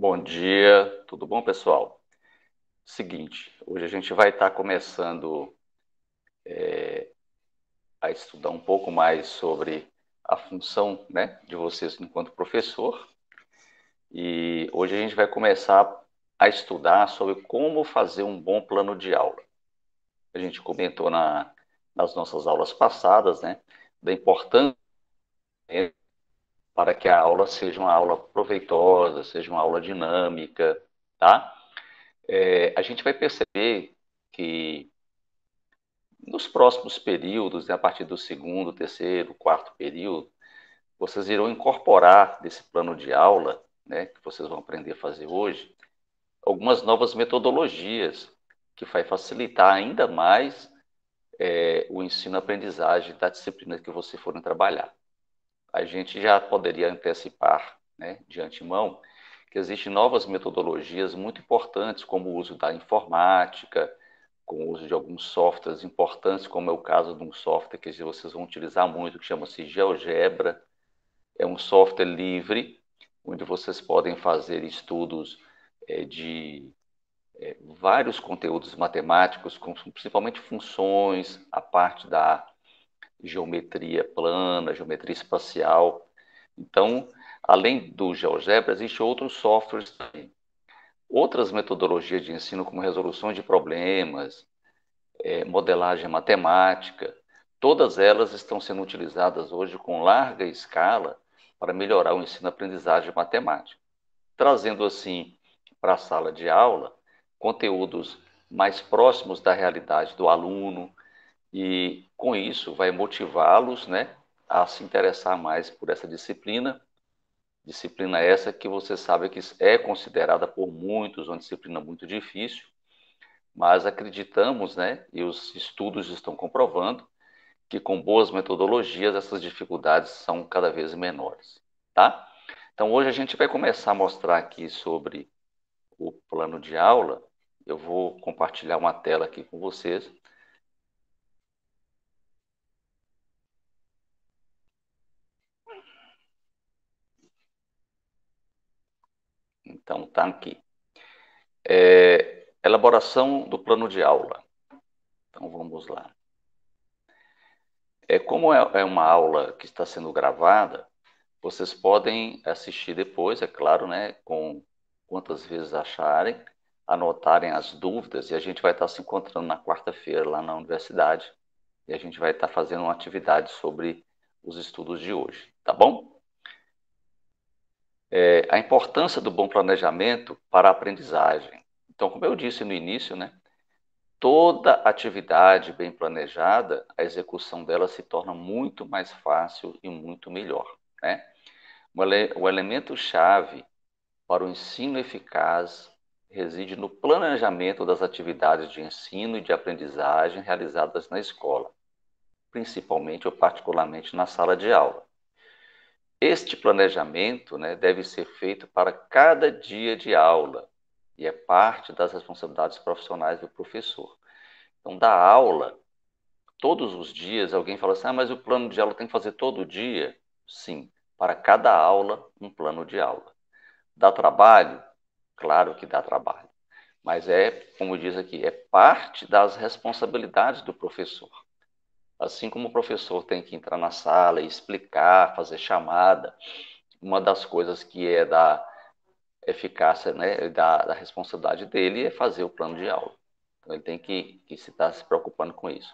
Bom dia, tudo bom, pessoal? Seguinte, hoje a gente vai estar começando a estudar um pouco mais sobre a função, né, de vocês enquanto professor. E hoje a gente vai começar a estudar sobre como fazer um bom plano de aula. A gente comentou nas nossas aulas passadas, né, da importância para que a aula seja uma aula proveitosa, seja uma aula dinâmica, tá? A gente vai perceber que nos próximos períodos, né, a partir do segundo, terceiro, quarto período, vocês irão incorporar desse plano de aula, né, que vocês vão aprender a fazer hoje, algumas novas metodologias que vai facilitar ainda mais o ensino-aprendizagem da disciplina que vocês forem trabalhar. A gente já poderia antecipar, né, de antemão, que existem novas metodologias muito importantes, como o uso da informática, com o uso de alguns softwares importantes, como é o caso de um software que vocês vão utilizar muito, que chama-se GeoGebra. É um software livre, onde vocês podem fazer estudos de vários conteúdos matemáticos, principalmente funções, a parte da geometria plana, geometria espacial. Então, além do GeoGebra, existem outros softwares também. Outras metodologias de ensino, como resolução de problemas, modelagem matemática, todas elas estão sendo utilizadas hoje com larga escala para melhorar o ensino-aprendizagem matemática, trazendo assim para a sala de aula conteúdos mais próximos da realidade do aluno e com isso vai motivá-los, né, a se interessar mais por essa disciplina. Disciplina essa que você sabe que é considerada por muitos uma disciplina muito difícil, mas acreditamos, né, e os estudos estão comprovando, que com boas metodologias essas dificuldades são cada vez menores, tá? Então hoje a gente vai começar a mostrar aqui sobre o plano de aula. Eu vou compartilhar uma tela aqui com vocês. Então tá aqui. Elaboração do plano de aula. Então vamos lá. Como é uma aula que está sendo gravada, vocês podem assistir depois, é claro, né, com quantas vezes acharem, anotarem as dúvidas e a gente vai estar se encontrando na quarta-feira lá na universidade e a gente vai estar fazendo uma atividade sobre os estudos de hoje, tá bom? A importância do bom planejamento para a aprendizagem. Então, como eu disse no início, né, toda atividade bem planejada, a execução dela se torna muito mais fácil e muito melhor, né? O elemento-chave para o ensino eficaz reside no planejamento das atividades de ensino e de aprendizagem realizadas na escola, principalmente ou particularmente na sala de aula. Este planejamento, né, deve ser feito para cada dia de aula e é parte das responsabilidades profissionais do professor. Então, da aula, todos os dias, alguém fala assim, mas o plano de aula tem que fazer todo dia? Sim, para cada aula, um plano de aula. Dá trabalho? Claro que dá trabalho. Mas como diz aqui, é parte das responsabilidades do professor. Assim como o professor tem que entrar na sala e explicar, fazer chamada, uma das coisas que é da eficácia, né, da responsabilidade dele é fazer o plano de aula. Então ele tem que estar se preocupando com isso.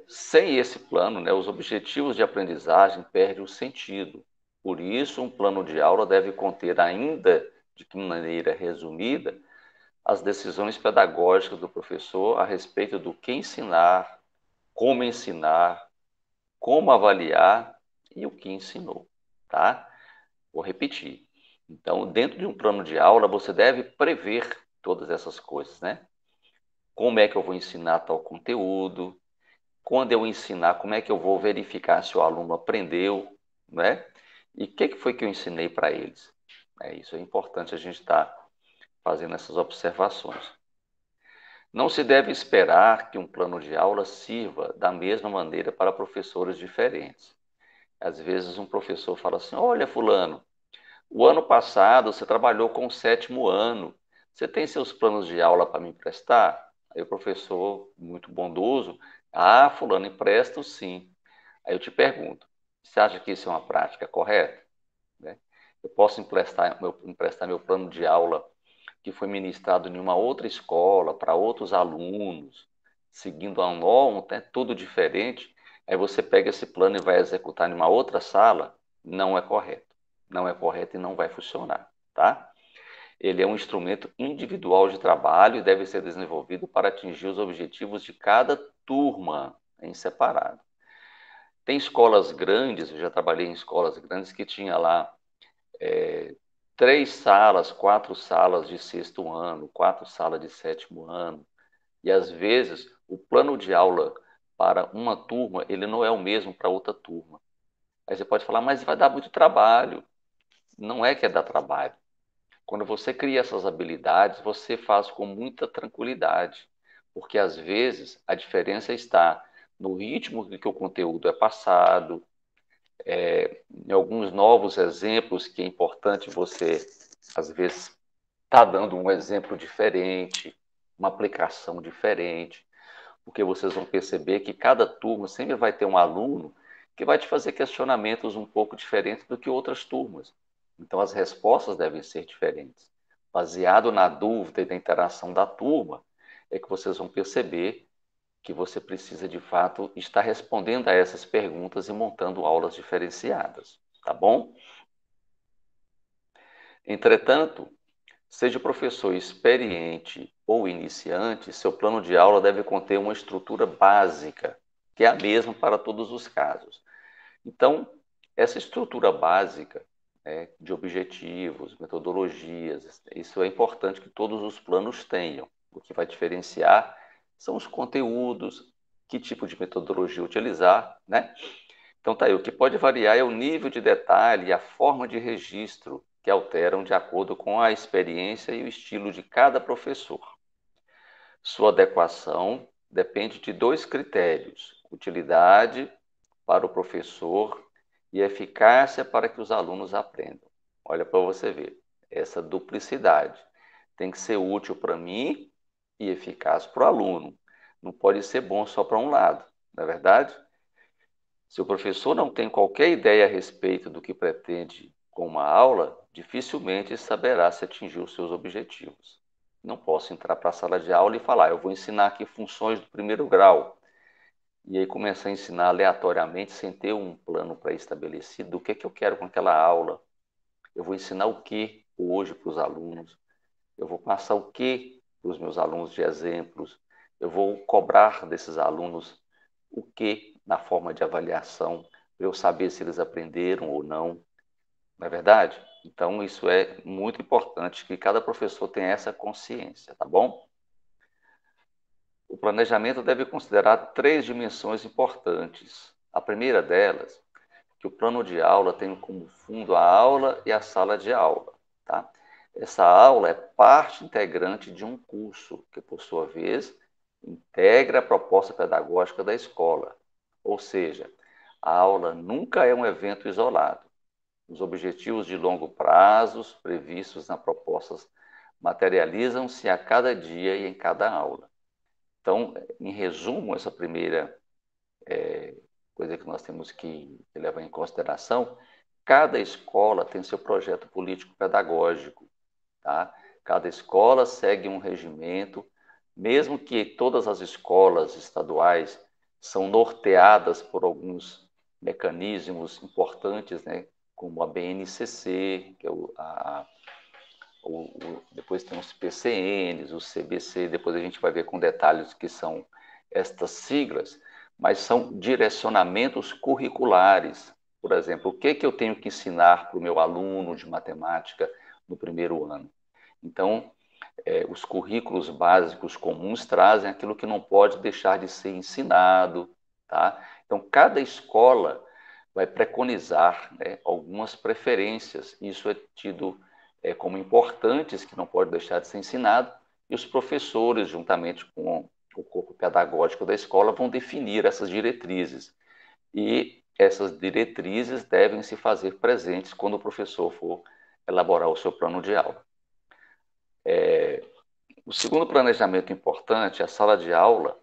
Sem esse plano, né, os objetivos de aprendizagem perdem o sentido. Por isso, um plano de aula deve conter, ainda de maneira resumida, as decisões pedagógicas do professor a respeito do que ensinar, como avaliar e o que ensinou, tá? Vou repetir. Então, dentro de um plano de aula, você deve prever todas essas coisas, né? Como é que eu vou ensinar tal conteúdo? Quando eu ensinar, como é que eu vou verificar se o aluno aprendeu, né? E o que foi que eu ensinei para eles? Isso é importante a gente estar fazendo essas observações. Não se deve esperar que um plano de aula sirva da mesma maneira para professores diferentes. Às vezes um professor fala assim, olha fulano, O ano passado você trabalhou com o sétimo ano. Você tem seus planos de aula para me emprestar? Aí o professor, muito bondoso, ah, fulano, empresto sim. Aí eu te pergunto, você acha que isso é uma prática correta? Né? Eu posso emprestar meu plano de aula que foi ministrado em uma outra escola, para outros alunos, seguindo a norma, né, tudo diferente. Aí você pega esse plano e vai executar em uma outra sala, não é correto. Não é correto e não vai funcionar, tá? Ele é um instrumento individual de trabalho e deve ser desenvolvido para atingir os objetivos de cada turma em separado. Tem escolas grandes, eu já trabalhei em escolas grandes que tinha lá é, 3 salas, 4 salas de sexto ano, 4 salas de sétimo ano. E às vezes o plano de aula para uma turma, ele não é o mesmo para outra turma. Aí você pode falar, mas vai dar muito trabalho. Não é que é dar trabalho. Quando você cria essas habilidades, você faz com muita tranquilidade, porque às vezes a diferença está no ritmo que o conteúdo é passado, em alguns novos exemplos que é importante você, às vezes, estar dando um exemplo diferente, uma aplicação diferente, porque vocês vão perceber que cada turma sempre vai ter um aluno que vai te fazer questionamentos um pouco diferentes do que outras turmas. Então, as respostas devem ser diferentes. Baseado na dúvida e na interação da turma, é que vocês vão perceber que você precisa, de fato, estar respondendo a essas perguntas e montando aulas diferenciadas, tá bom? Entretanto, seja o professor experiente ou iniciante, seu plano de aula deve conter uma estrutura básica, que é a mesma para todos os casos. Então, essa estrutura básica, né, de objetivos, metodologias, isso é importante que todos os planos tenham. O que vai diferenciar são os conteúdos, que tipo de metodologia utilizar, né? Então tá aí, o que pode variar é o nível de detalhe e a forma de registro que alteram de acordo com a experiência e o estilo de cada professor. Sua adequação depende de 2 critérios: utilidade para o professor e eficácia para que os alunos aprendam. Olha para você ver, essa duplicidade tem que ser útil para mim e eficaz para o aluno. Não pode ser bom só para um lado, não é verdade? Se o professor não tem qualquer ideia a respeito do que pretende com uma aula, dificilmente saberá se atingiu os seus objetivos. Não posso entrar para a sala de aula e falar, eu vou ensinar aqui funções do primeiro grau, e aí começar a ensinar aleatoriamente sem ter um plano pré-estabelecido do que eu quero com aquela aula. Eu vou ensinar o que hoje para os alunos, eu vou passar o que para os meus alunos de exemplos, eu vou cobrar desses alunos o que na forma de avaliação, para eu saber se eles aprenderam ou não, não é verdade? Então, isso é muito importante que cada professor tenha essa consciência, tá bom? O planejamento deve considerar 3 dimensões importantes. A primeira delas, que o plano de aula tem como fundo a aula e a sala de aula, tá? Essa aula é parte integrante de um curso, que, por sua vez, integra a proposta pedagógica da escola. Ou seja, a aula nunca é um evento isolado. Os objetivos de longo prazo previstos na proposta materializam-se a cada dia e em cada aula. Então, em resumo, essa primeira coisa que nós temos que levar em consideração, cada escola tem seu projeto político-pedagógico, tá? Cada escola segue um regimento, mesmo que todas as escolas estaduais são norteadas por alguns mecanismos importantes, né? Como a BNCC, que é depois tem os PCNs, os CBC, depois a gente vai ver com detalhes o que são estas siglas, mas são direcionamentos curriculares. Por exemplo, o que eu tenho que ensinar para o meu aluno de matemática no primeiro ano? Então, os currículos básicos comuns trazem aquilo que não pode deixar de ser ensinado, tá? Então, cada escola vai preconizar, né, algumas preferências. Isso é tido como importantes, que não pode deixar de ser ensinado, e os professores, juntamente com o corpo pedagógico da escola, vão definir essas diretrizes. E essas diretrizes devem se fazer presentes quando o professor for elaborar o seu plano de aula. O segundo planejamento importante, a sala de aula,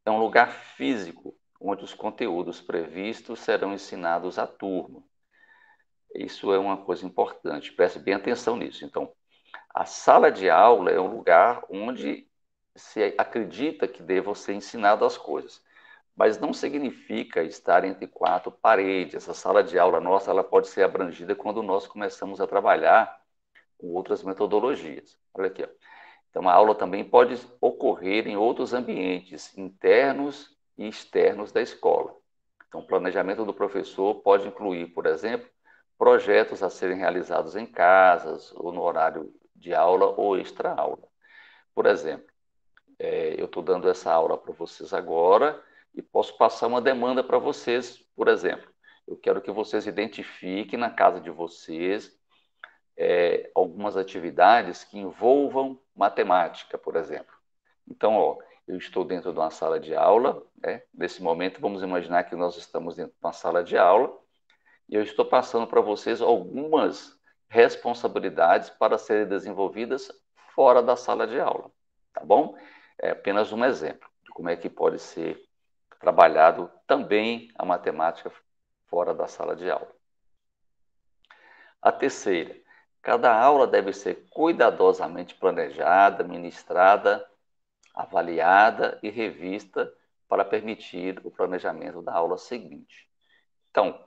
é um lugar físico onde os conteúdos previstos serão ensinados à turma. Isso é uma coisa importante, preste bem atenção nisso. Então, a sala de aula é um lugar onde se acredita que deva ser ensinado as coisas, mas não significa estar entre quatro paredes. Essa sala de aula nossa, ela pode ser abrangida quando nós começamos a trabalhar com outras metodologias. Olha aqui, ó. Então, a aula também pode ocorrer em outros ambientes internos e externos da escola. Então, o planejamento do professor pode incluir, por exemplo, projetos a serem realizados em casas, ou no horário de aula ou extra-aula. Por exemplo, eu estou dando essa aula para vocês agora e posso passar uma demanda para vocês, por exemplo. Eu quero que vocês identifiquem na casa de vocês algumas atividades que envolvam matemática, por exemplo. Então, ó, eu estou dentro de uma sala de aula, né? Nesse momento, vamos imaginar que nós estamos dentro de uma sala de aula e eu estou passando para vocês algumas responsabilidades para serem desenvolvidas fora da sala de aula, tá bom? É apenas um exemplo de como é que pode ser trabalhado também a matemática fora da sala de aula. A terceira, cada aula deve ser cuidadosamente planejada, ministrada, avaliada e revista para permitir o planejamento da aula seguinte. Então,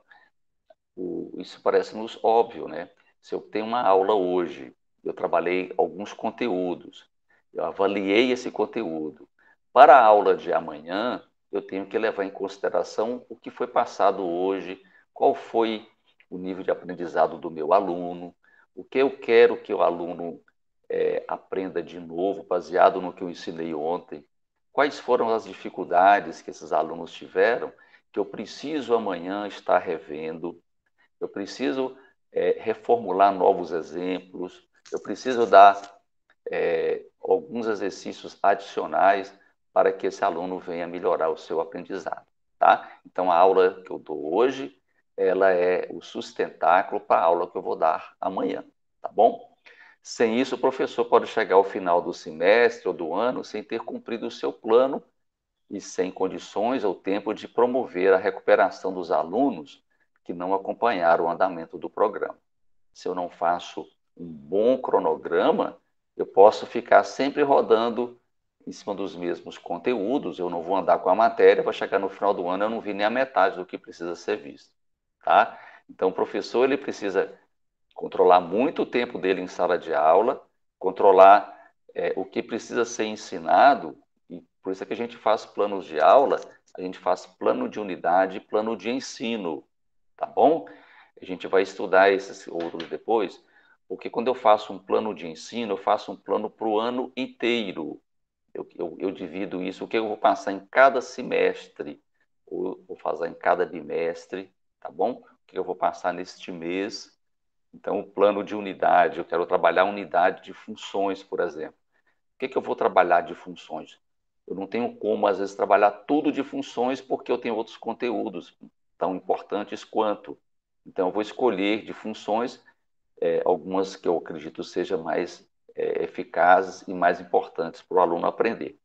isso parece-nos óbvio, né? Se eu tenho uma aula hoje, eu trabalhei alguns conteúdos, eu avaliei esse conteúdo. Para a aula de amanhã, eu tenho que levar em consideração o que foi passado hoje, qual foi o nível de aprendizado do meu aluno, o que eu quero que o aluno aprenda de novo, baseado no que eu ensinei ontem, quais foram as dificuldades que esses alunos tiveram, que eu preciso amanhã estar revendo, eu preciso reformular novos exemplos, eu preciso dar alguns exercícios adicionais para que esse aluno venha melhorar o seu aprendizado, tá? Então, a aula que eu dou hoje, ela é o sustentáculo para a aula que eu vou dar amanhã, tá bom? Sem isso, o professor pode chegar ao final do semestre ou do ano sem ter cumprido o seu plano e sem condições ou tempo de promover a recuperação dos alunos que não acompanharam o andamento do programa. Se eu não faço um bom cronograma, eu posso ficar sempre rodando em cima dos mesmos conteúdos, eu não vou andar com a matéria, vai chegar no final do ano eu não vi nem a metade do que precisa ser visto, tá? Então o professor ele precisa controlar muito o tempo dele em sala de aula, controlar o que precisa ser ensinado, e por isso é que a gente faz planos de aula, a gente faz plano de unidade, plano de ensino, tá bom? A gente vai estudar esses outros depois, porque quando eu faço um plano de ensino, eu faço um plano para o ano inteiro. Eu divido isso, o que eu vou passar em cada semestre, ou vou fazer em cada bimestre, tá bom? O que eu vou passar neste mês. Então, o plano de unidade, eu quero trabalhar a unidade de funções, por exemplo. O que eu vou trabalhar de funções? Eu não tenho como, às vezes, trabalhar tudo de funções porque eu tenho outros conteúdos tão importantes quanto. Então, eu vou escolher de funções algumas que eu acredito sejam mais eficazes e mais importantes para o aluno aprender.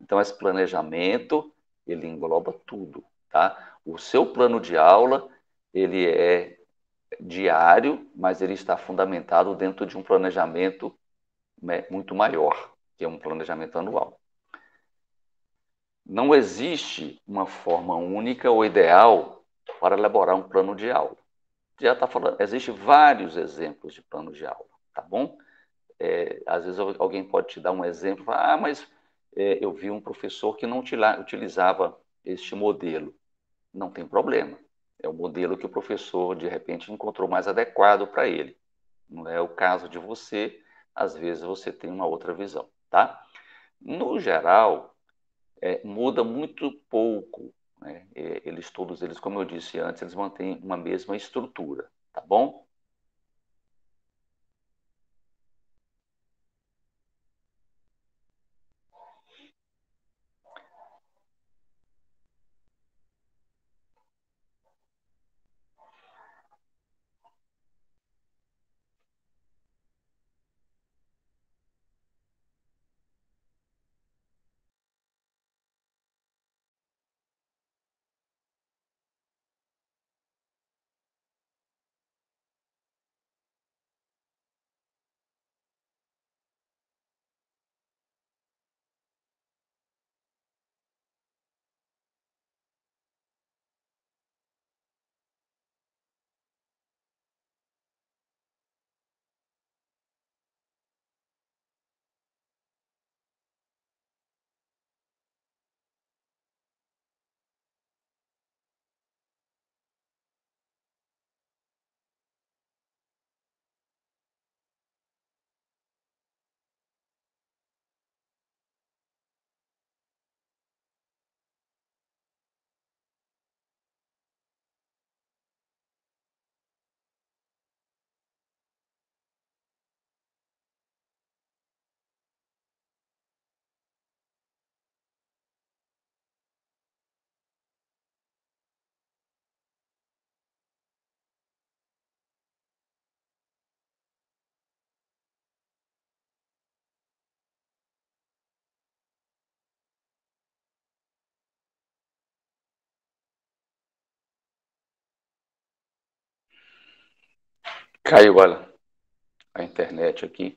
Então, esse planejamento, ele engloba tudo, tá? O seu plano de aula, ele é diário, mas ele está fundamentado dentro de um planejamento muito maior, que é um planejamento anual. Não existe uma forma única ou ideal para elaborar um plano de aula. Já está falando, existem vários exemplos de plano de aula, tá bom? Às vezes alguém pode te dar um exemplo, mas eu vi um professor que não utilizava este modelo. Não tem problema. É o modelo que o professor, de repente, encontrou mais adequado para ele. Não é o caso de você, às vezes você tem uma outra visão, tá? No geral, muda muito pouco, né? Todos eles, como eu disse antes, eles mantêm uma mesma estrutura, tá bom? Caiu a internet aqui,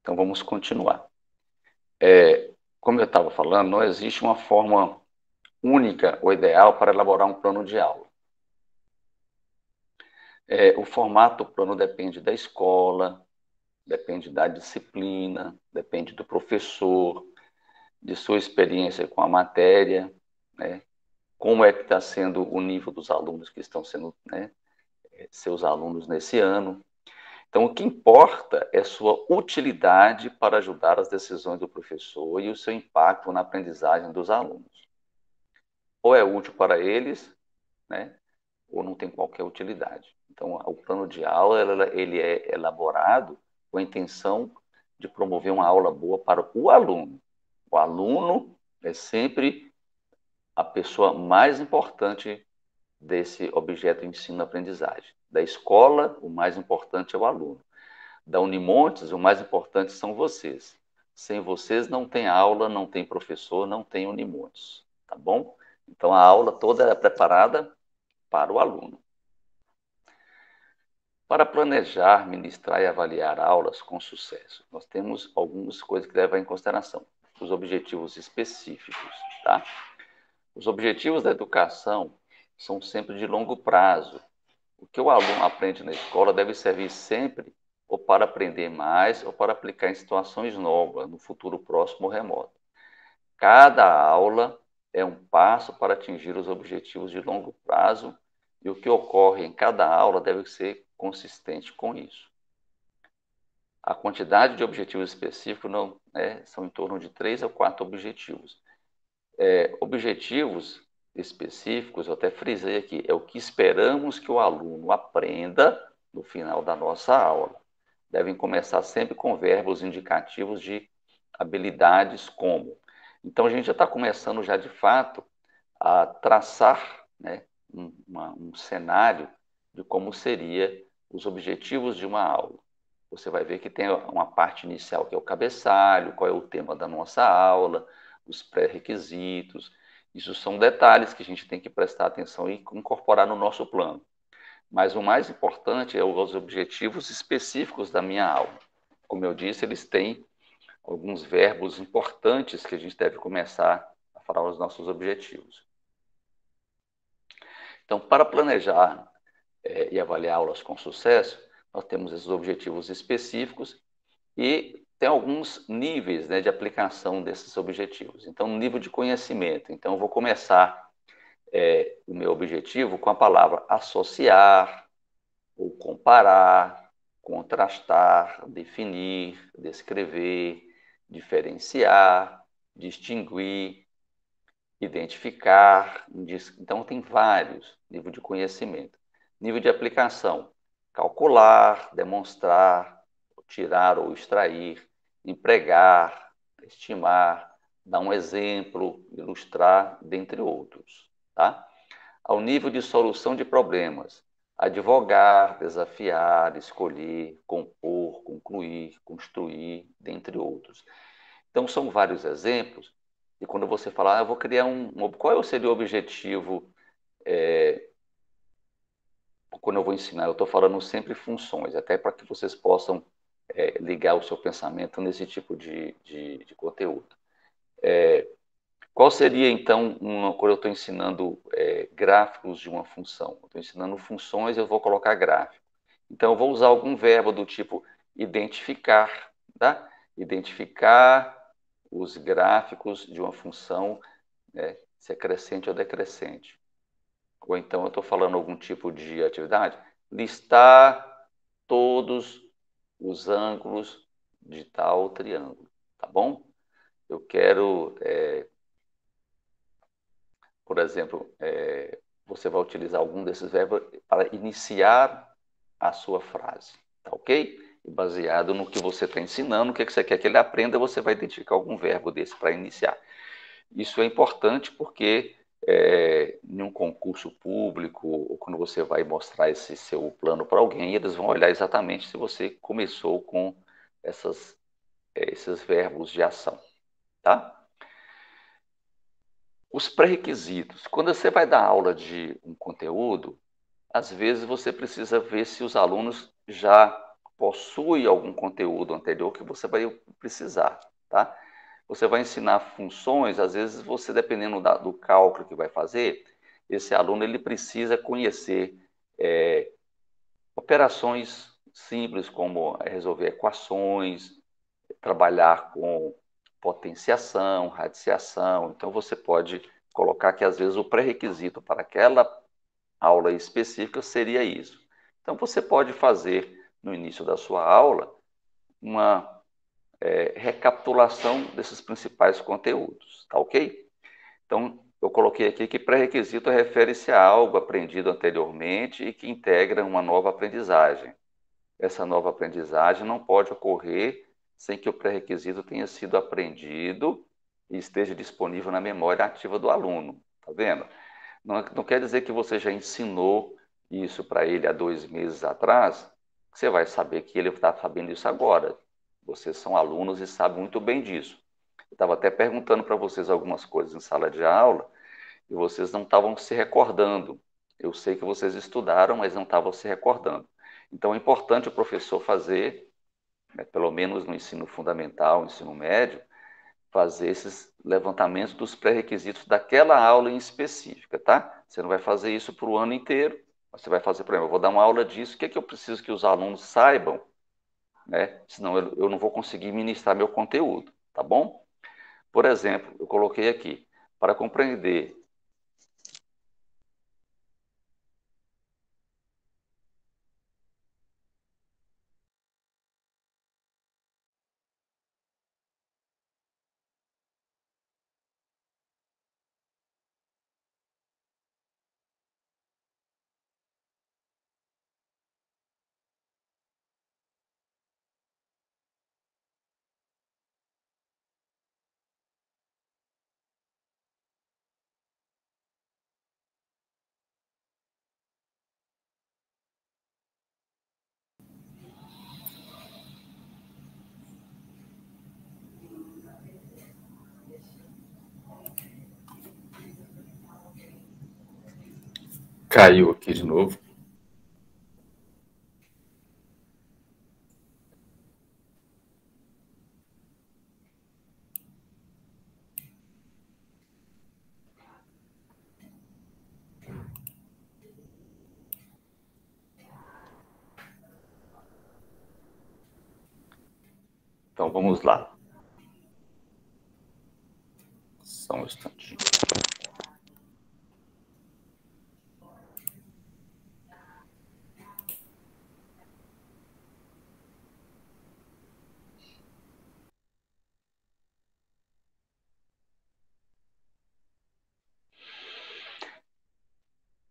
então vamos continuar. Como eu estava falando, não existe uma forma única ou ideal para elaborar um plano de aula. O formato do plano depende da escola, depende da disciplina, depende do professor, de sua experiência com a matéria, né? Como é que está sendo o nível dos alunos que estão sendo, né, seus alunos nesse ano. Então, o que importa é sua utilidade para ajudar as decisões do professor e o seu impacto na aprendizagem dos alunos. Ou é útil para eles, né, ou não tem qualquer utilidade. Então, o plano de aula ele é elaborado com a intenção de promover uma aula boa para o aluno. O aluno é sempre a pessoa mais importante desse objeto de ensino-aprendizagem. Da escola, o mais importante é o aluno. Da Unimontes, o mais importante são vocês. Sem vocês não tem aula, não tem professor, não tem Unimontes, tá bom? Então a aula toda é preparada para o aluno. Para planejar, ministrar e avaliar aulas com sucesso, nós temos algumas coisas que levar em consideração. Os objetivos específicos, tá? Os objetivos da educação são sempre de longo prazo. O que o aluno aprende na escola deve servir sempre ou para aprender mais ou para aplicar em situações novas, no futuro próximo ou remoto. Cada aula é um passo para atingir os objetivos de longo prazo e o que ocorre em cada aula deve ser consistente com isso. A quantidade de objetivos específicos não, são em torno de 3 ou 4 objetivos. Objetivos específicos, eu até frisei aqui, é o que esperamos que o aluno aprenda no final da nossa aula. Devem começar sempre com verbos indicativos de habilidades como. Então, a gente já está começando já, de fato, a traçar, né, um cenário de como seria os objetivos de uma aula. Você vai ver que tem uma parte inicial, que é o cabeçalho, qual é o tema da nossa aula, os pré-requisitos. Isso são detalhes que a gente tem que prestar atenção e incorporar no nosso plano. Mas o mais importante é os objetivos específicos da minha aula. Como eu disse, eles têm alguns verbos importantes que a gente deve começar a falar os nossos objetivos. Então, para planejar e avaliar aulas com sucesso, nós temos esses objetivos específicos e tem alguns níveis, né, de aplicação desses objetivos. Então, nível de conhecimento. Então, eu vou começar o meu objetivo com a palavra associar, ou comparar, contrastar, definir, descrever, diferenciar, distinguir, identificar. Então, tem vários níveis de conhecimento. Nível de aplicação: calcular, demonstrar, tirar ou extrair, empregar, estimar, dar um exemplo, ilustrar, dentre outros. Tá? Ao nível de solução de problemas: advogar, desafiar, escolher, compor, concluir, construir, dentre outros. Então, são vários exemplos. E quando você falar, eu vou criar qual seria o objetivo quando eu vou ensinar? Eu estou falando sempre funções, até para que vocês possam ligar o seu pensamento nesse tipo de conteúdo. Qual seria, então, quando eu estou ensinando gráficos de uma função? Eu estou ensinando funções, eu vou colocar gráfico. Então, eu vou usar algum verbo do tipo identificar, tá? Identificar os gráficos de uma função, né, se é crescente ou decrescente. Ou então, eu estou falando algum tipo de atividade, listar todos os ângulos de tal triângulo, tá bom? Eu quero, por exemplo, você vai utilizar algum desses verbos para iniciar a sua frase, tá ok? E baseado no que você está ensinando, o que você quer que ele aprenda, você vai identificar algum verbo desse para iniciar. Isso é importante porque em um concurso público, ou quando você vai mostrar esse seu plano para alguém, eles vão olhar exatamente se você começou com esses verbos de ação, tá? Os pré-requisitos. Quando você vai dar aula de um conteúdo, às vezes você precisa ver se os alunos já possui algum conteúdo anterior que você vai precisar, tá? Você vai ensinar funções, às vezes você, dependendo do cálculo que vai fazer, esse aluno ele precisa conhecer operações simples, como resolver equações, trabalhar com potenciação, radiciação. Então, você pode colocar que, às vezes, o pré-requisito para aquela aula específica seria isso. Então, você pode fazer, no início da sua aula, uma recapitulação desses principais conteúdos, tá ok? Então, eu coloquei aqui que pré-requisito refere-se a algo aprendido anteriormente e que integra uma nova aprendizagem. Essa nova aprendizagem não pode ocorrer sem que o pré-requisito tenha sido aprendido e esteja disponível na memória ativa do aluno. Tá vendo? Não quer dizer que você já ensinou isso para ele há 2 meses atrás, que você vai saber que ele está sabendo isso agora. Vocês são alunos e sabem muito bem disso. Eu estava até perguntando para vocês algumas coisas em sala de aula e vocês não estavam se recordando. Eu sei que vocês estudaram, mas não estavam se recordando. Então é importante o professor fazer, né, pelo menos no ensino fundamental, ensino médio, fazer esses levantamentos dos pré-requisitos daquela aula em específica, tá? Você não vai fazer isso para o ano inteiro, você vai fazer, por exemplo, eu vou dar uma aula disso, o que é que eu preciso que os alunos saibam, né? Senão eu não vou conseguir ministrar meu conteúdo, tá bom? Por exemplo, eu coloquei aqui, para compreender. Caiu aqui de novo. Então vamos lá. Só um instantinho.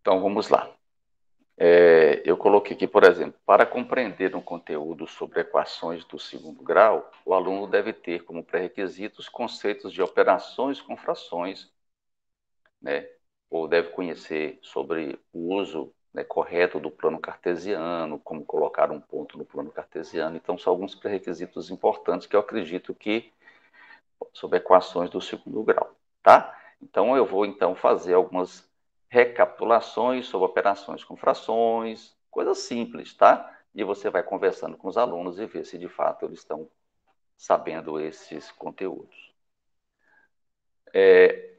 Então vamos lá. Eu coloquei aqui, por exemplo, para compreender um conteúdo sobre equações do segundo grau, o aluno deve ter como pré-requisitos conceitos de operações com frações, né? Ou deve conhecer sobre o uso, né, correto do plano cartesiano, como colocar um ponto no plano cartesiano. Então, são alguns pré-requisitos importantes que eu acredito que sobre equações do segundo grau, tá? Então, eu vou então fazer algumas recapitulações sobre operações com frações, coisas simples, tá? E você vai conversando com os alunos e ver se de fato eles estão sabendo esses conteúdos.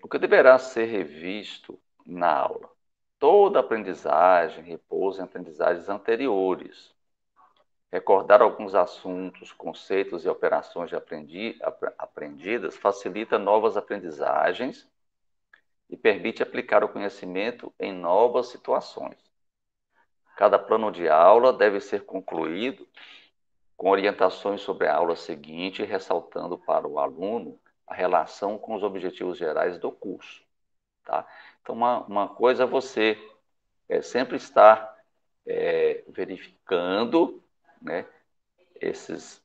O que deverá ser revisto na aula? Toda aprendizagem repousa em aprendizagens anteriores. Recordar alguns assuntos, conceitos e operações aprendidas facilita novas aprendizagens e permite aplicar o conhecimento em novas situações. Cada plano de aula deve ser concluído com orientações sobre a aula seguinte, ressaltando para o aluno a relação com os objetivos gerais do curso. Tá? Então, uma coisa é você sempre estar verificando, né, esse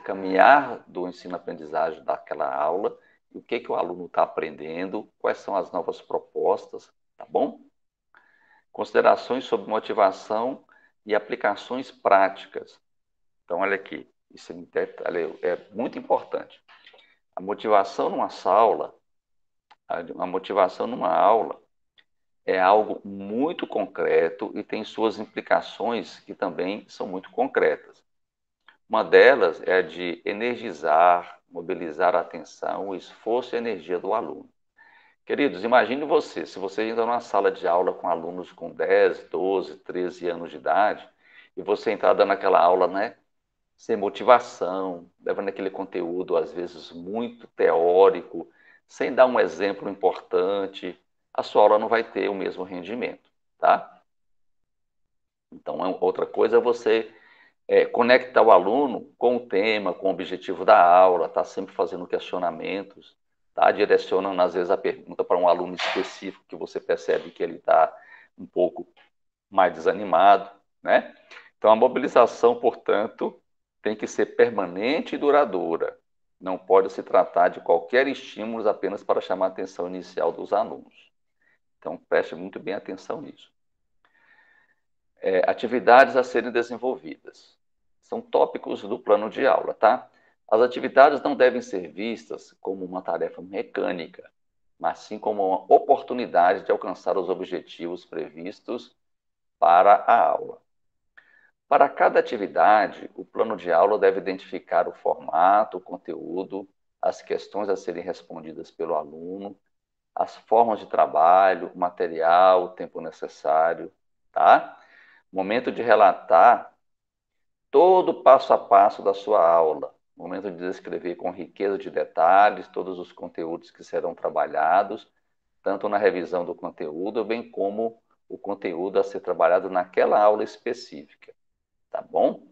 caminhar do ensino-aprendizagem daquela aula, o que o aluno está aprendendo, quais são as novas propostas, tá bom? Considerações sobre motivação e aplicações práticas. Então, olha aqui, isso é muito importante. A motivação numa aula, é algo muito concreto e tem suas implicações que também são muito concretas. Uma delas é a de energizar, mobilizar a atenção, o esforço e a energia do aluno. Queridos, imagine você, se você entra numa sala de aula com alunos com 10, 12, 13 anos de idade, e você entrar dando aquela aula, né, sem motivação, levando aquele conteúdo, às vezes, muito teórico, sem dar um exemplo importante, a sua aula não vai ter o mesmo rendimento, tá? Então, outra coisa é você conectar o aluno com o tema, com o objetivo da aula, tá sempre fazendo questionamentos, tá? Direcionando, às vezes, a pergunta para um aluno específico que você percebe que ele está um pouco mais desanimado, né? Então, a mobilização, portanto, tem que ser permanente e duradoura. Não pode se tratar de qualquer estímulo apenas para chamar a atenção inicial dos alunos. Então, preste muito bem atenção nisso. Atividades a serem desenvolvidas. São tópicos do plano de aula, tá? As atividades não devem ser vistas como uma tarefa mecânica, mas sim como uma oportunidade de alcançar os objetivos previstos para a aula. Para cada atividade, o plano de aula deve identificar o formato, o conteúdo, as questões a serem respondidas pelo aluno, as formas de trabalho, o material, o tempo necessário, tá? Momento de relatar todo o passo a passo da sua aula. Momento de descrever com riqueza de detalhes todos os conteúdos que serão trabalhados, tanto na revisão do conteúdo, bem como o conteúdo a ser trabalhado naquela aula específica, tá bom?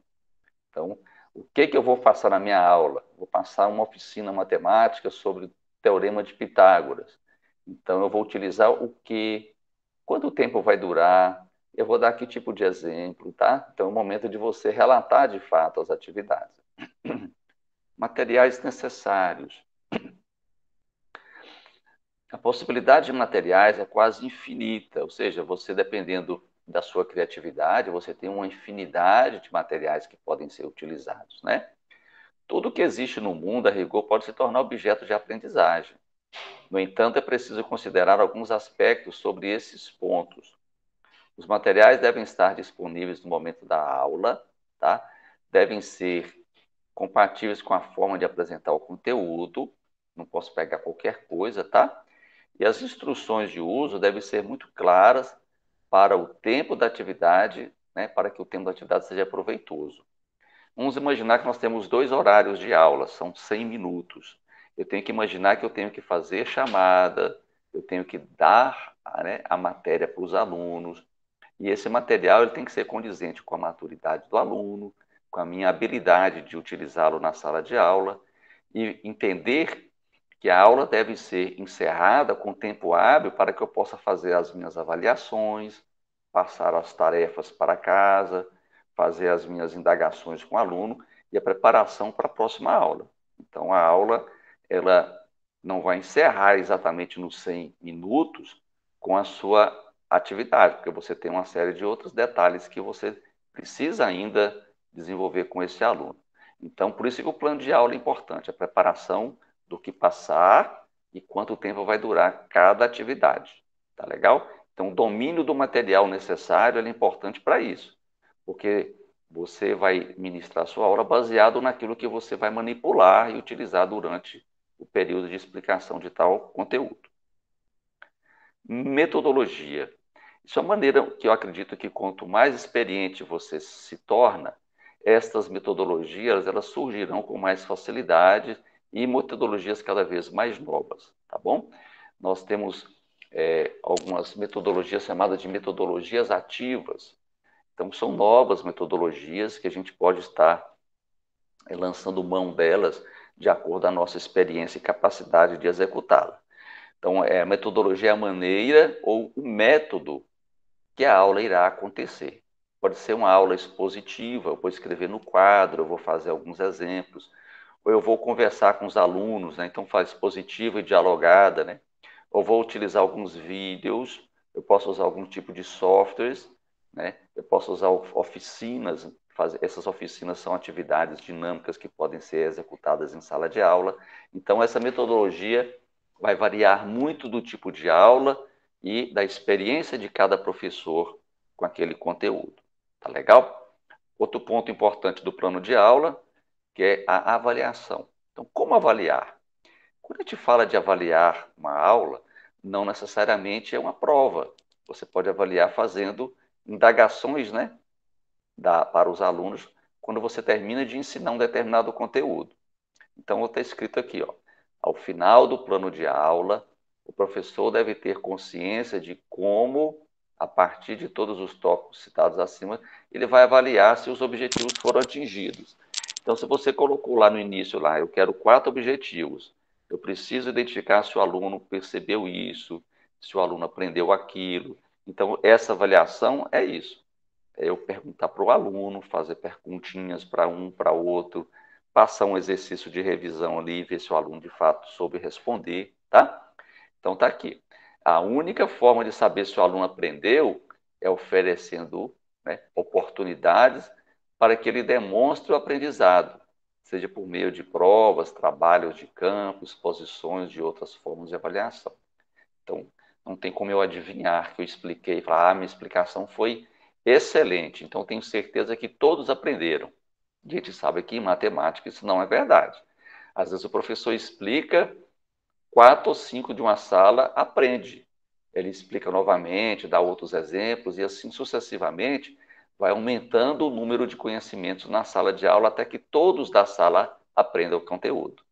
Então, o que eu vou passar na minha aula? Vou passar uma oficina matemática sobre o Teorema de Pitágoras. Então, eu vou utilizar o quê? Quanto tempo vai durar? Eu vou dar que tipo de exemplo, tá? Então, é o momento de você relatar de fato as atividades. Materiais necessários. A possibilidade de materiais é quase infinita, ou seja, você, dependendo da sua criatividade, você tem uma infinidade de materiais que podem ser utilizados, né? Tudo que existe no mundo, a rigor, pode se tornar objeto de aprendizagem. No entanto, é preciso considerar alguns aspectos sobre esses pontos. Os materiais devem estar disponíveis no momento da aula, tá? Devem ser compatíveis com a forma de apresentar o conteúdo, não posso pegar qualquer coisa, tá? E as instruções de uso devem ser muito claras para o tempo da atividade, né? Para que o tempo da atividade seja proveitoso. Vamos imaginar que nós temos 2 horários de aula, são 100 minutos. Eu tenho que imaginar que eu tenho que fazer chamada, eu tenho que dar, né, a matéria para os alunos, e esse material ele tem que ser condizente com a maturidade do aluno, com a minha habilidade de utilizá-lo na sala de aula, e entender que a aula deve ser encerrada com tempo hábil para que eu possa fazer as minhas avaliações, passar as tarefas para casa, fazer as minhas indagações com o aluno e a preparação para a próxima aula. Então, a aula ela não vai encerrar exatamente nos 100 minutos com a sua atividade, porque você tem uma série de outros detalhes que você precisa ainda desenvolver com esse aluno. Então, por isso que o plano de aula é importante, a preparação do que passar e quanto tempo vai durar cada atividade. Tá legal? Então, o domínio do material necessário é importante para isso, porque você vai ministrar a sua aula baseado naquilo que você vai manipular e utilizar durante o período de explicação de tal conteúdo. Metodologia. Isso é uma maneira que eu acredito que quanto mais experiente você se torna, estas metodologias elas surgirão com mais facilidade e metodologias cada vez mais novas, tá bom? Nós temos algumas metodologias chamadas de metodologias ativas. Então, são novas metodologias que a gente pode estar lançando mão delas de acordo com a nossa experiência e capacidade de executá-la. Então, a metodologia é a maneira ou o método que a aula irá acontecer. Pode ser uma aula expositiva, eu vou escrever no quadro, eu vou fazer alguns exemplos, ou eu vou conversar com os alunos, né? Então faz expositiva e dialogada, né? Ou vou utilizar alguns vídeos, eu posso usar algum tipo de softwares, né? Eu posso usar oficinas, essas oficinas são atividades dinâmicas que podem ser executadas em sala de aula. Então essa metodologia vai variar muito do tipo de aula e da experiência de cada professor com aquele conteúdo. Tá legal? Outro ponto importante do plano de aula, que é a avaliação. Então, como avaliar? Quando a gente fala de avaliar uma aula, não necessariamente é uma prova. Você pode avaliar fazendo indagações, né, para os alunos quando você termina de ensinar um determinado conteúdo. Então, está escrito aqui, ó, ao final do plano de aula, o professor deve ter consciência de como, a partir de todos os tópicos citados acima, ele vai avaliar se os objetivos foram atingidos. Então, se você colocou lá no início, lá, eu quero 4 objetivos, eu preciso identificar se o aluno percebeu isso, se o aluno aprendeu aquilo. Então, essa avaliação é isso. É eu perguntar para o aluno, fazer perguntinhas para um, para outro, passar um exercício de revisão ali, ver se o aluno de fato soube responder, tá? Então tá aqui. A única forma de saber se o aluno aprendeu é oferecendo, né, oportunidades para que ele demonstre o aprendizado, seja por meio de provas, trabalhos de campo, exposições de outras formas de avaliação. Então, não tem como eu adivinhar que eu expliquei e falar, minha explicação foi excelente, então tenho certeza que todos aprenderam. A gente sabe que em matemática isso não é verdade. Às vezes o professor explica, 4 ou 5 de uma sala aprende. Ele explica novamente, dá outros exemplos e assim sucessivamente vai aumentando o número de conhecimentos na sala de aula até que todos da sala aprendam o conteúdo.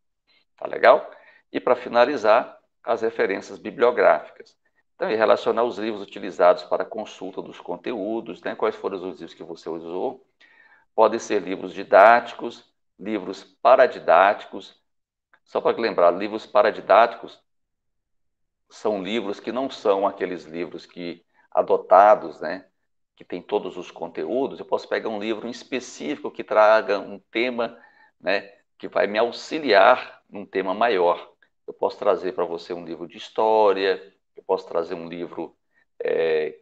Tá legal? E para finalizar, as referências bibliográficas. Então, relacionar os livros utilizados para consulta dos conteúdos, né? Quais foram os livros que você usou. Podem ser livros didáticos, livros paradidáticos. Só para lembrar, livros paradidáticos são livros que não são aqueles livros que adotados, né? Que tem todos os conteúdos. Eu posso pegar um livro em específico que traga um tema, né? Que vai me auxiliar num tema maior. Eu posso trazer para você um livro de história, eu posso trazer um livro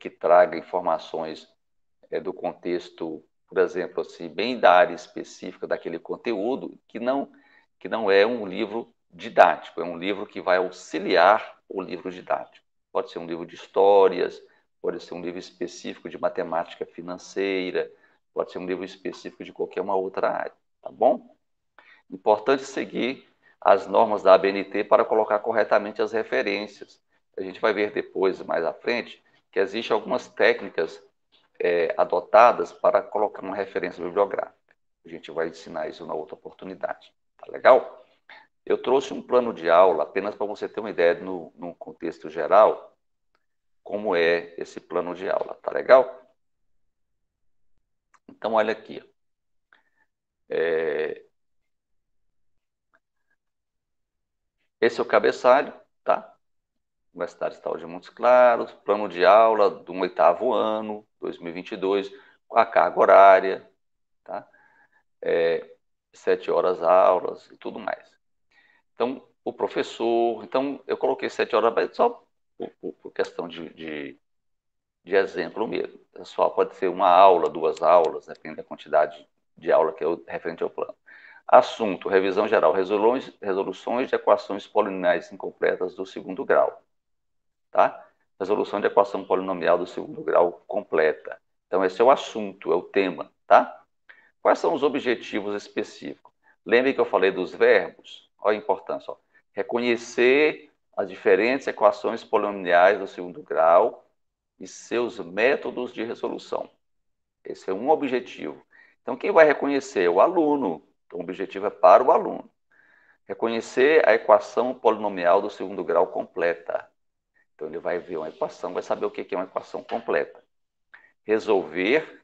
que traga informações do contexto, por exemplo, assim, bem da área específica daquele conteúdo, que não é um livro didático, é um livro que vai auxiliar o livro didático. Pode ser um livro de histórias, pode ser um livro específico de matemática financeira, pode ser um livro específico de qualquer uma outra área, tá bom? Importante seguir as normas da ABNT para colocar corretamente as referências. A gente vai ver depois, mais à frente, que existem algumas técnicas adotadas para colocar uma referência bibliográfica. A gente vai ensinar isso na outra oportunidade. Tá legal? Eu trouxe um plano de aula apenas para você ter uma ideia no contexto geral como é esse plano de aula. Tá legal? Então, olha aqui. Esse é o cabeçalho, tá? Universidade Estadual de Montes Claros, plano de aula do 8º ano, 2022, com a carga horária, tá? 7 horas aulas e tudo mais. Então, o professor... Então, eu coloquei 7 horas, mas só por questão de exemplo mesmo. Só pode ser uma aula, 2 aulas, depende da quantidade de aula que é referente ao plano. Assunto, revisão geral, resoluções de equações polinomiais incompletas do 2º grau. Tá? Resolução de equação polinomial do 2º grau completa. Então, esse é o assunto, é o tema. Tá? Quais são os objetivos específicos? Lembre que eu falei dos verbos? Olha a importância. Ó. Reconhecer as diferentes equações polinomiais do 2º grau e seus métodos de resolução. Esse é um objetivo. Então, quem vai reconhecer é o aluno. Então, o objetivo é para o aluno. Reconhecer a equação polinomial do 2º grau completa. Então, ele vai ver uma equação, vai saber o que é uma equação completa. Resolver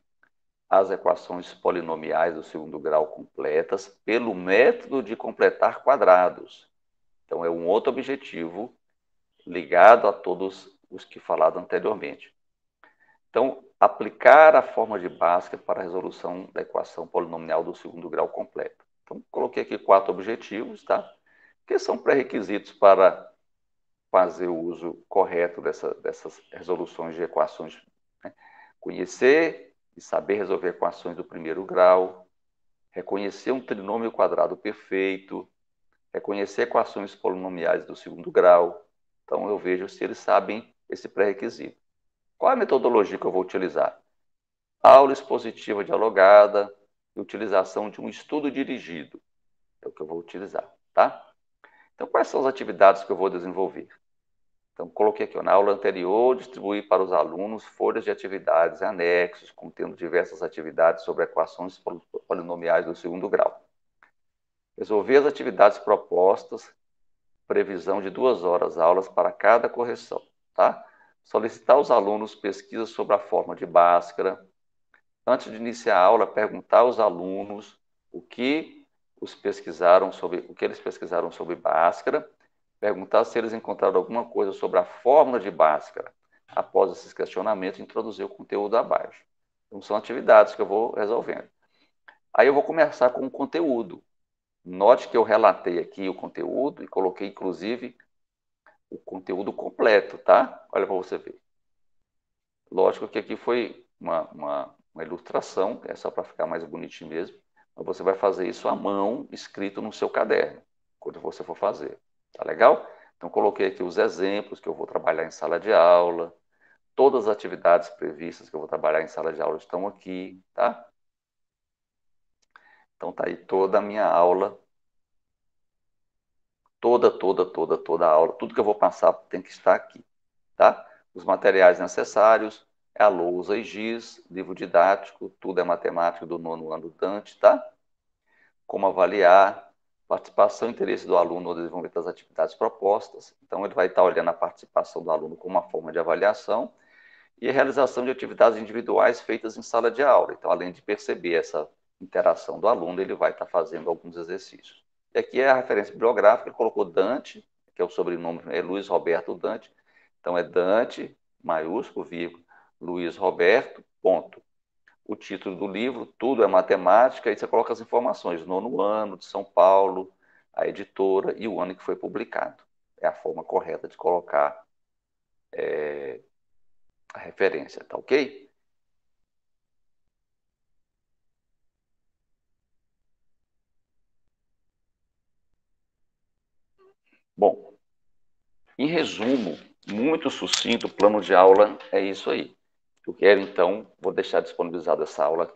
as equações polinomiais do 2º grau completas pelo método de completar quadrados. Então, é um outro objetivo ligado a todos os que falado anteriormente. Então, aplicar a fórmula de Bhaskara para a resolução da equação polinomial do 2º grau completo. Então, coloquei aqui 4 objetivos, tá? Que são pré-requisitos para fazer o uso correto dessas resoluções de equações. Né? Conhecer e saber resolver equações do 1º grau, reconhecer um trinômio quadrado perfeito, reconhecer equações polinomiais do 2º grau. Então, eu vejo se eles sabem esse pré-requisito. Qual é a metodologia que eu vou utilizar? Aula expositiva dialogada e utilização de um estudo dirigido. É o que eu vou utilizar, tá? Então, quais são as atividades que eu vou desenvolver? Então, coloquei aqui, ó, na aula anterior, distribuí para os alunos folhas de atividades e anexos, contendo diversas atividades sobre equações polinomiais do segundo grau. Resolver as atividades propostas, previsão de 2 horas aulas para cada correção, tá? Solicitar aos alunos pesquisas sobre a forma de Bhaskara. Antes de iniciar a aula, perguntar aos alunos o que eles pesquisaram sobre Bhaskara, perguntar se eles encontraram alguma coisa sobre a fórmula de Bhaskara. Após esses questionamentos, introduzir o conteúdo abaixo. Então, são atividades que eu vou resolvendo. Aí eu vou começar com o conteúdo. Note que eu relatei aqui o conteúdo e coloquei, inclusive, o conteúdo completo, tá? Olha para você ver. Lógico que aqui foi uma ilustração, é só para ficar mais bonitinho mesmo, mas você vai fazer isso à mão, escrito no seu caderno, quando você for fazer. Tá legal? Então, coloquei aqui os exemplos que eu vou trabalhar em sala de aula, todas as atividades previstas que eu vou trabalhar em sala de aula estão aqui, tá? Então, tá aí toda a minha aula, toda a aula, tudo que eu vou passar tem que estar aqui, tá? Os materiais necessários é a lousa e giz, livro didático, tudo é matemática do 9º ano Dante, tá? Como avaliar, participação e interesse do aluno no desenvolvimento das atividades propostas. Então, ele vai estar olhando a participação do aluno como uma forma de avaliação e a realização de atividades individuais feitas em sala de aula. Então, além de perceber essa interação do aluno, ele vai estar fazendo alguns exercícios. E aqui é a referência bibliográfica, ele colocou Dante, que é o sobrenome, é Luiz Roberto Dante. Então, é Dante, maiúsculo, vírgula, Luiz Roberto, ponto. O título do livro, Tudo é Matemática, aí você coloca as informações, 9º ano, de São Paulo, a editora e o ano que foi publicado. É a forma correta de colocar a referência, tá ok? Bom, em resumo, muito sucinto, o plano de aula é isso aí. Eu quero, então, vou deixar disponibilizada essa aula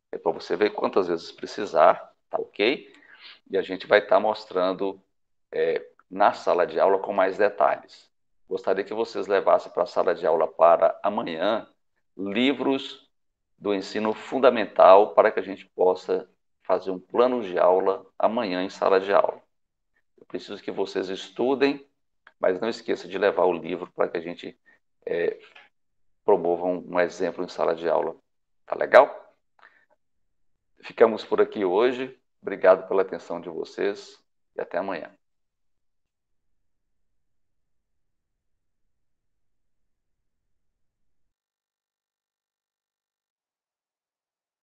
para você ver quantas vezes precisar, tá ok? E a gente vai estar mostrando na sala de aula com mais detalhes. Gostaria que vocês levassem para a sala de aula para amanhã livros do ensino fundamental para que a gente possa fazer um plano de aula amanhã em sala de aula. Eu preciso que vocês estudem, mas não esqueça de levar o livro para que a gente promova um exemplo em sala de aula. Tá legal? Ficamos por aqui hoje. Obrigado pela atenção de vocês e até amanhã.